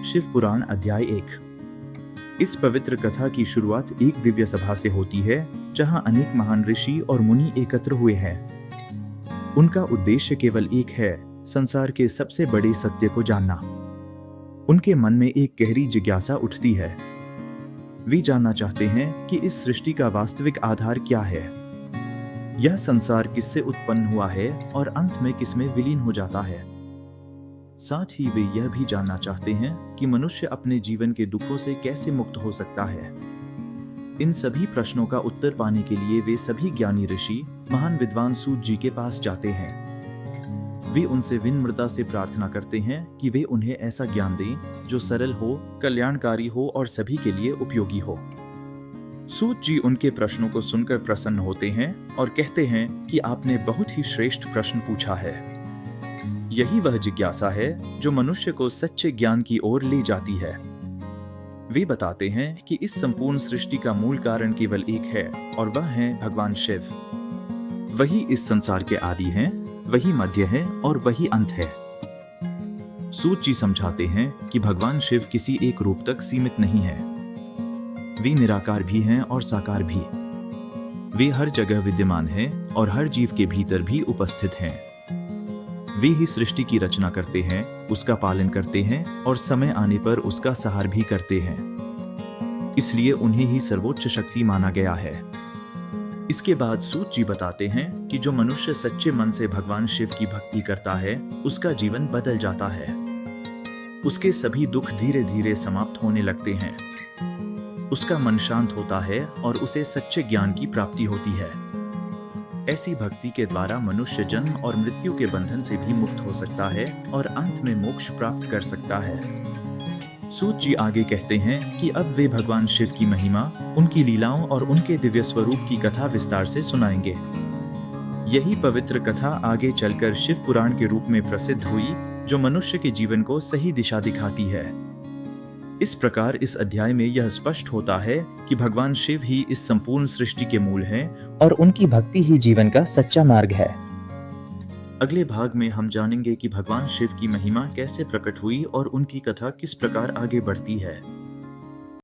शिव पुराण अध्याय 1। इस पवित्र कथा की शुरुआत एक दिव्य सभा से होती है जहां अनेक महान ऋषि और मुनि एकत्र हुए हैं। उनका उद्देश्य केवल एक है, संसार के सबसे बड़े सत्य को जानना। उनके मन में एक गहरी जिज्ञासा उठती है। वे जानना चाहते हैं कि इस सृष्टि का वास्तविक आधार क्या है। यह संसार किससे उत्पन्न हुआ है और अंत में किसमें विलीन हो जाता है। साथ ही वे यह भी जानना चाहते हैं कि मनुष्य अपने जीवन के दुखों से कैसे मुक्त हो सकता है। इन सभी प्रश्नों का उत्तर पाने के लिए वे सभी ज्ञानी ऋषि महान विद्वान सूत जी के पास जाते हैं। वे उनसे विनम्रता से प्रार्थना करते हैं कि वे उन्हें ऐसा ज्ञान दें जो सरल हो, कल्याणकारी हो और सभी के लिए उपयोगी हो। सूत जी उनके प्रश्नों को सुनकर प्रसन्न होते हैं और कहते हैं कि आपने बहुत ही श्रेष्ठ प्रश्न पूछा है। यही वह जिज्ञासा है जो मनुष्य को सच्चे ज्ञान की ओर ले जाती है। वे बताते हैं कि इस संपूर्ण सृष्टि का मूल कारण केवल एक है और वह है भगवान शिव। वही इस संसार के आदि हैं, वही मध्य है और वही अंत है। सूत जी समझाते हैं कि भगवान शिव किसी एक रूप तक सीमित नहीं है। वे निराकार भी हैं और साकार भी। वे हर जगह विद्यमान हैं और हर जीव के भीतर भी उपस्थित हैं। वे ही सृष्टि की रचना करते हैं, उसका पालन करते हैं और समय आने पर उसका सहार भी करते हैं। इसलिए उन्हें ही सर्वोच्च शक्ति माना गया है। इसके बाद सूत जी बताते हैं कि जो मनुष्य सच्चे मन से भगवान शिव की भक्ति करता है, उसका जीवन बदल जाता है। उसके सभी दुख धीरे धीरे समाप्त होने लगते हैं। उसका मन शांत होता है और उसे सच्चे ज्ञान की प्राप्ति होती है। ऐसी भक्ति के द्वारा मनुष्य जन्म और मृत्यु के बंधन से भी मुक्त हो सकता है और अंत में मोक्ष प्राप्त कर सकता है। सूत जी आगे कहते हैं कि अब वे भगवान शिव की महिमा, उनकी लीलाओं और उनके दिव्य स्वरूप की कथा विस्तार से सुनाएंगे। यही पवित्र कथा आगे चलकर शिव पुराण के रूप में प्रसिद्ध हुई, जो मनुष्य के जीवन को सही दिशा दिखाती है। इस प्रकार इस अध्याय में यह स्पष्ट होता है कि भगवान शिव ही इस संपूर्ण सृष्टि के मूल हैं और उनकी भक्ति ही जीवन का सच्चा मार्ग है। अगले भाग में हम जानेंगे कि भगवान शिव की महिमा कैसे प्रकट हुई और उनकी कथा किस प्रकार आगे बढ़ती है।